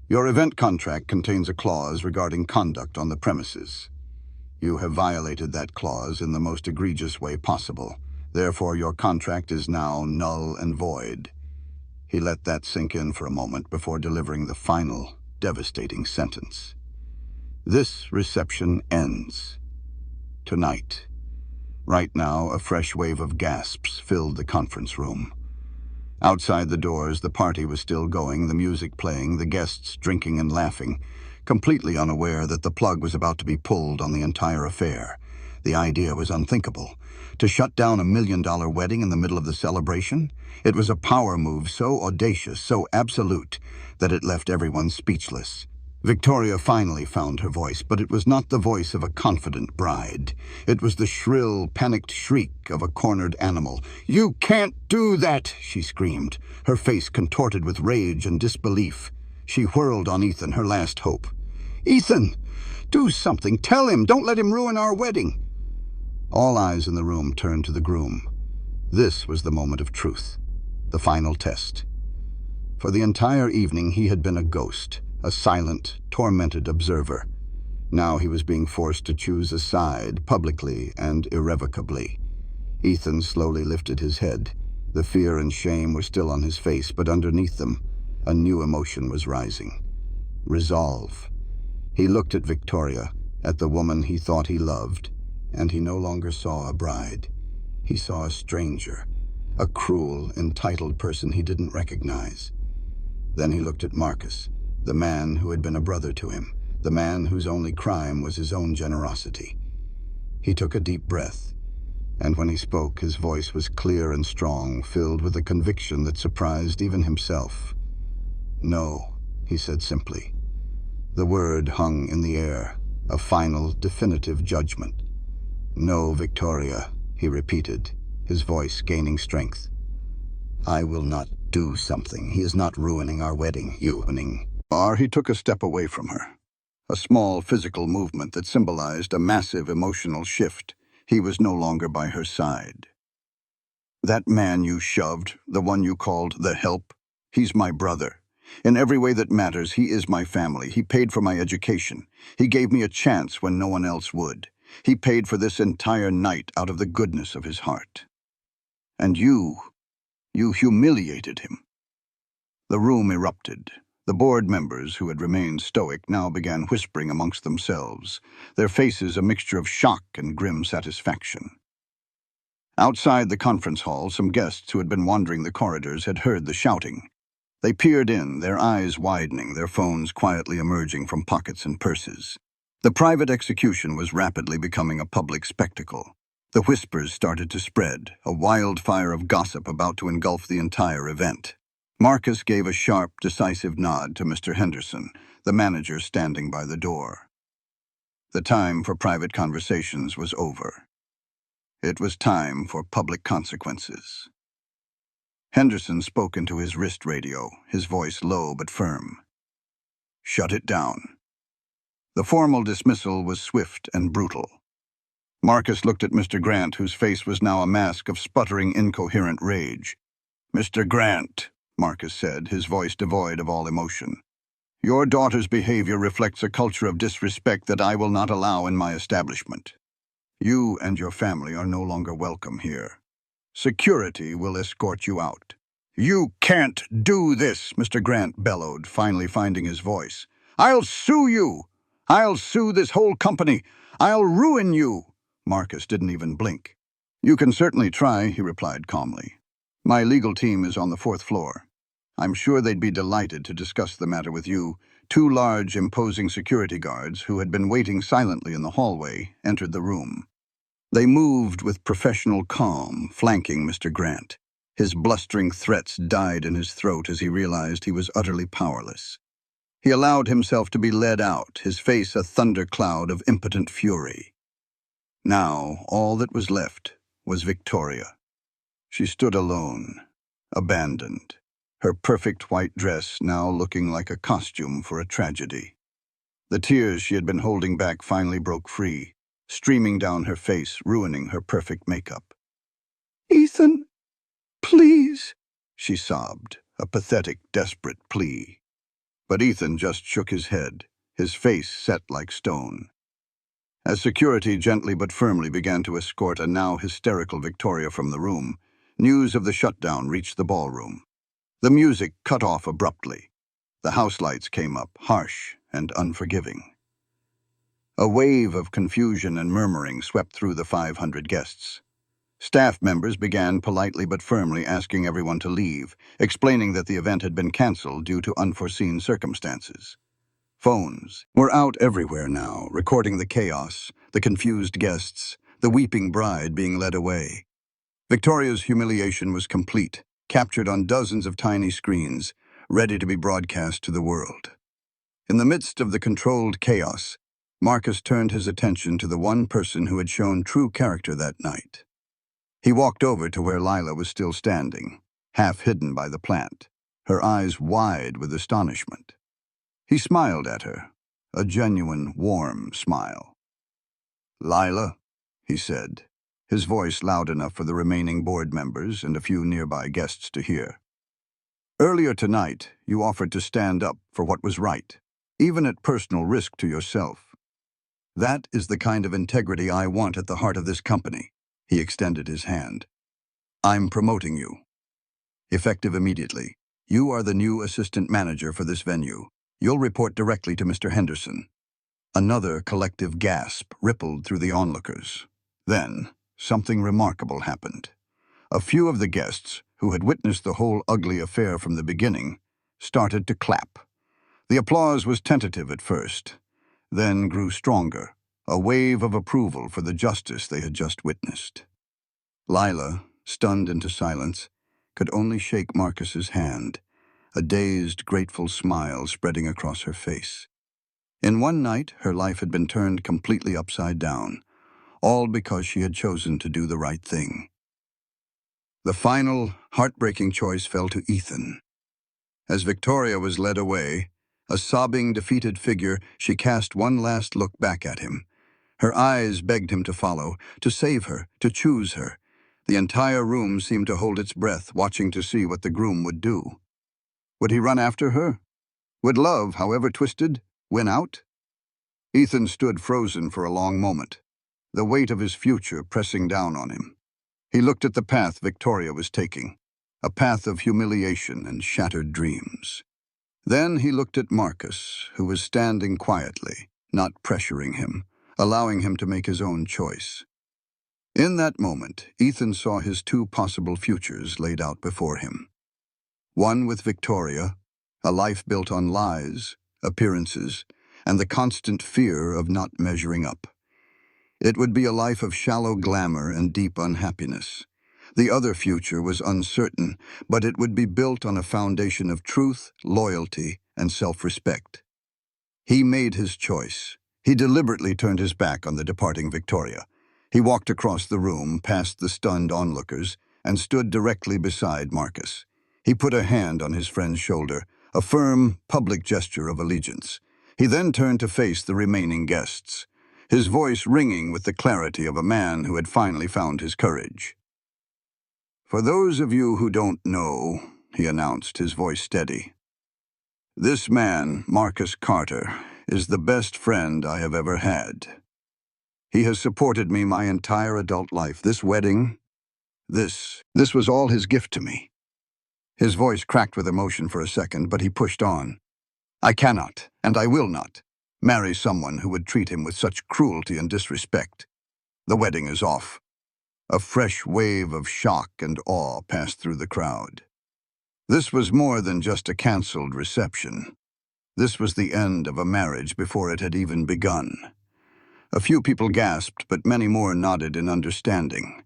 Your event contract contains a clause regarding conduct on the premises. You have violated that clause in the most egregious way possible. Therefore, your contract is now null and void. He let that sink in for a moment before delivering the final, devastating sentence. This reception ends. Tonight. Right now, a fresh wave of gasps filled the conference room. Outside the doors, the party was still going, the music playing, the guests drinking and laughing, completely unaware that the plug was about to be pulled on the entire affair. The idea was unthinkable. To shut down a $1 million wedding in the middle of the celebration? It was a power move so audacious, so absolute, that it left everyone speechless. Victoria finally found her voice, but it was not the voice of a confident bride. It was the shrill, panicked shriek of a cornered animal. "You can't do that!" she screamed, her face contorted with rage and disbelief. She whirled on Ethan, her last hope. "Ethan, do something! Tell him! Don't let him ruin our wedding!" All eyes in the room turned to the groom. This was the moment of truth, the final test. For the entire evening he had been a ghost, a silent, tormented observer. Now he was being forced to choose a side, publicly and irrevocably. Ethan slowly lifted his head. The fear and shame were still on his face, but underneath them, a new emotion was rising. Resolve. He looked at Victoria, at the woman he thought he loved, and he no longer saw a bride. He saw a stranger, a cruel, entitled person he didn't recognize. Then he looked at Marcus, the man who had been a brother to him, the man whose only crime was his own generosity. He took a deep breath, and when he spoke, his voice was clear and strong, filled with a conviction that surprised even himself. "No," he said simply. The word hung in the air, a final, definitive judgment. "No, Victoria," he repeated, his voice gaining strength. "I will not do something. He is not ruining our wedding, He took a step away from her, a small physical movement that symbolized a massive emotional shift. He was no longer by her side. "That man you shoved, the one you called the help, he's my brother. In every way that matters, he is my family. He paid for my education. He gave me a chance when no one else would. He paid for this entire night out of the goodness of his heart. And you humiliated him." The room erupted. The board members, who had remained stoic, now began whispering amongst themselves, their faces a mixture of shock and grim satisfaction. Outside the conference hall, some guests who had been wandering the corridors had heard the shouting. They peered in, their eyes widening, their phones quietly emerging from pockets and purses. The private execution was rapidly becoming a public spectacle. The whispers started to spread, a wildfire of gossip about to engulf the entire event. Marcus gave a sharp, decisive nod to Mr. Henderson, the manager standing by the door. The time for private conversations was over. It was time for public consequences. Henderson spoke into his wrist radio, his voice low but firm. "Shut it down." The formal dismissal was swift and brutal. Marcus looked at Mr. Grant, whose face was now a mask of sputtering, incoherent rage. "Mr. Grant," Marcus said, his voice devoid of all emotion, "your daughter's behavior reflects a culture of disrespect that I will not allow in my establishment. You and your family are no longer welcome here. Security will escort you out." "You can't do this," Mr. Grant bellowed, finally finding his voice. "I'll sue you! I'll sue this whole company! I'll ruin you!" Marcus didn't even blink. "You can certainly try," he replied calmly. "My legal team is on the 4th floor. I'm sure they'd be delighted to discuss the matter with you." Two large, imposing security guards, who had been waiting silently in the hallway, entered the room. They moved with professional calm, flanking Mr. Grant. His blustering threats died in his throat as he realized he was utterly powerless. He allowed himself to be led out, his face a thundercloud of impotent fury. Now, all that was left was Victoria. She stood alone, abandoned, her perfect white dress now looking like a costume for a tragedy. The tears she had been holding back finally broke free, streaming down her face, ruining her perfect makeup. Ethan, please, she sobbed, a pathetic, desperate plea. But Ethan just shook his head, his face set like stone. As security gently but firmly began to escort a now hysterical Victoria from the room, news of the shutdown reached the ballroom. The music cut off abruptly. The house lights came up, harsh and unforgiving. A wave of confusion and murmuring swept through the 500 guests. Staff members began politely but firmly asking everyone to leave, explaining that the event had been canceled due to unforeseen circumstances. Phones were out everywhere now, recording the chaos, the confused guests, the weeping bride being led away. Victoria's humiliation was complete, captured on dozens of tiny screens, ready to be broadcast to the world. In the midst of the controlled chaos, Marcus turned his attention to the one person who had shown true character that night. He walked over to where Lila was still standing, half hidden by the plant, her eyes wide with astonishment. He smiled at her, a genuine, warm smile. "Lila," he said, his voice loud enough for the remaining board members and a few nearby guests to hear. "Earlier tonight, you offered to stand up for what was right, even at personal risk to yourself. That is the kind of integrity I want at the heart of this company." He extended his hand. "I'm promoting you. Effective immediately, you are the new assistant manager for this venue. You'll report directly to Mr. Henderson." Another collective gasp rippled through the onlookers. Then, something remarkable happened. A few of the guests, who had witnessed the whole ugly affair from the beginning, started to clap. The applause was tentative at first, then grew stronger, a wave of approval for the justice they had just witnessed. Lila, stunned into silence, could only shake Marcus's hand, a dazed, grateful smile spreading across her face. In one night, her life had been turned completely upside down, all because she had chosen to do the right thing. The final, heartbreaking choice fell to Ethan. As Victoria was led away, a sobbing, defeated figure, she cast one last look back at him. Her eyes begged him to follow, to save her, to choose her. The entire room seemed to hold its breath, watching to see what the groom would do. Would he run after her? Would love, however twisted, win out? Ethan stood frozen for a long moment, the weight of his future pressing down on him. He looked at the path Victoria was taking, a path of humiliation and shattered dreams. Then he looked at Marcus, who was standing quietly, not pressuring him, allowing him to make his own choice. In that moment, Ethan saw his two possible futures laid out before him. One with Victoria, a life built on lies, appearances, and the constant fear of not measuring up. It would be a life of shallow glamour and deep unhappiness. The other future was uncertain, but it would be built on a foundation of truth, loyalty, and self-respect. He made his choice. He deliberately turned his back on the departing Victoria. He walked across the room, past the stunned onlookers, and stood directly beside Marcus. He put a hand on his friend's shoulder, a firm, public gesture of allegiance. He then turned to face the remaining guests, his voice ringing with the clarity of a man who had finally found his courage. "For those of you who don't know," he announced, his voice steady, "this man, Marcus Carter, is the best friend I have ever had. He has supported me my entire adult life. This wedding, this was all his gift to me." His voice cracked with emotion for a second, but he pushed on. "I cannot, and I will not, marry someone who would treat him with such cruelty and disrespect. The wedding is off." A fresh wave of shock and awe passed through the crowd. This was more than just a canceled reception. This was the end of a marriage before it had even begun. A few people gasped, but many more nodded in understanding.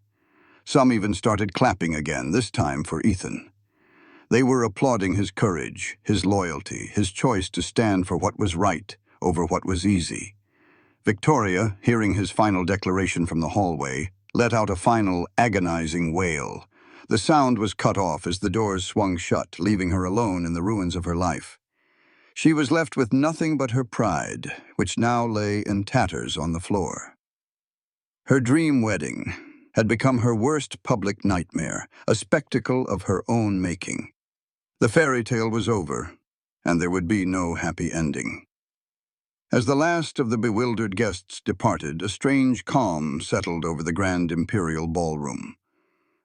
Some even started clapping again, this time for Ethan. They were applauding his courage, his loyalty, his choice to stand for what was right over what was easy. Victoria, hearing his final declaration from the hallway, let out a final, agonizing wail. The sound was cut off as the doors swung shut, leaving her alone in the ruins of her life. She was left with nothing but her pride, which now lay in tatters on the floor. Her dream wedding had become her worst public nightmare, a spectacle of her own making. The fairy tale was over, and there would be no happy ending. As the last of the bewildered guests departed, a strange calm settled over the grand imperial ballroom.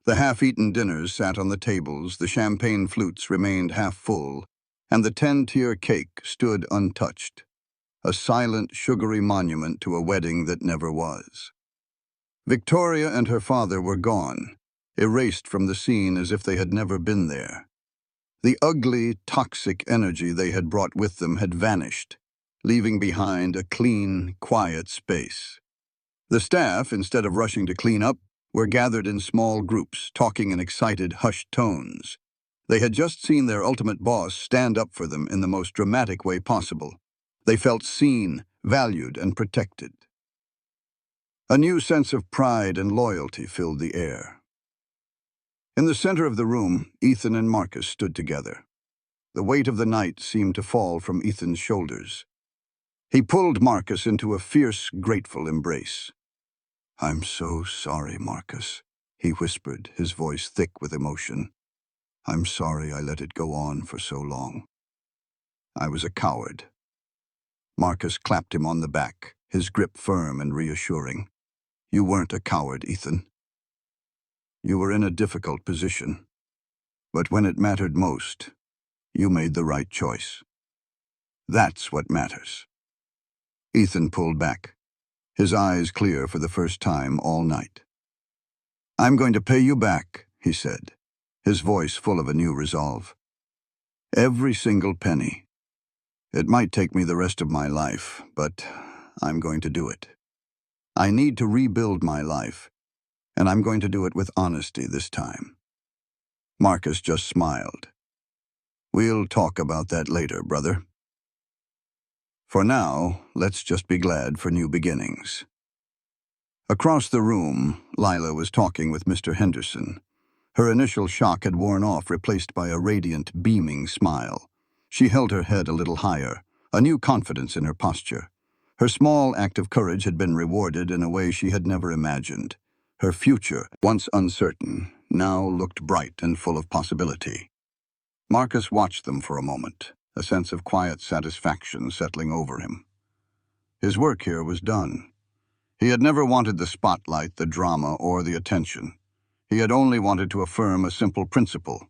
The half-eaten dinners sat on the tables, the champagne flutes remained half full, and the 10-tier cake stood untouched, a silent, sugary monument to a wedding that never was. Victoria and her father were gone, erased from the scene as if they had never been there. The ugly, toxic energy they had brought with them had vanished, leaving behind a clean, quiet space. The staff, instead of rushing to clean up, were gathered in small groups, talking in excited, hushed tones. They had just seen their ultimate boss stand up for them in the most dramatic way possible. They felt seen, valued, and protected. A new sense of pride and loyalty filled the air. In the center of the room, Ethan and Marcus stood together. The weight of the night seemed to fall from Ethan's shoulders. He pulled Marcus into a fierce, grateful embrace. "I'm so sorry, Marcus," he whispered, his voice thick with emotion. "I'm sorry I let it go on for so long. I was a coward." Marcus clapped him on the back, his grip firm and reassuring. "You weren't a coward, Ethan. You were in a difficult position, but when it mattered most, you made the right choice. That's what matters." Ethan pulled back, his eyes clear for the first time all night. "I'm going to pay you back," he said, his voice full of a new resolve. "Every single penny. It might take me the rest of my life, but I'm going to do it. I need to rebuild my life, and I'm going to do it with honesty this time." Marcus just smiled. "We'll talk about that later, brother. For now, let's just be glad for new beginnings." Across the room, Lila was talking with Mr. Henderson. Her initial shock had worn off, replaced by a radiant, beaming smile. She held her head a little higher, a new confidence in her posture. Her small act of courage had been rewarded in a way she had never imagined. Her future, once uncertain, now looked bright and full of possibility. Marcus watched them for a moment, a sense of quiet satisfaction settling over him. His work here was done. He had never wanted the spotlight, the drama, or the attention. He had only wanted to affirm a simple principle,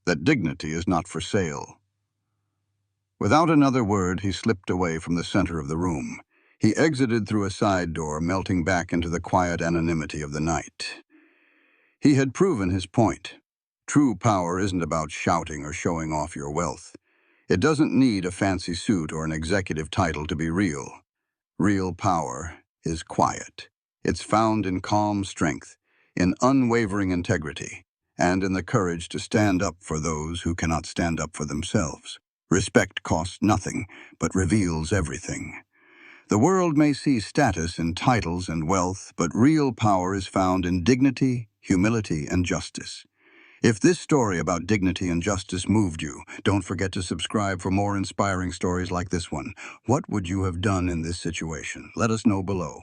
that dignity is not for sale. Without another word, he slipped away from the center of the room. He exited through a side door, melting back into the quiet anonymity of the night. He had proven his point. True power isn't about shouting or showing off your wealth. It doesn't need a fancy suit or an executive title to be real. Real power is quiet. It's found in calm strength, in unwavering integrity, and in the courage to stand up for those who cannot stand up for themselves. Respect costs nothing, but reveals everything. The world may see status in titles and wealth, but real power is found in dignity, humility, and justice. If this story about dignity and justice moved you, don't forget to subscribe for more inspiring stories like this one. What would you have done in this situation? Let us know below.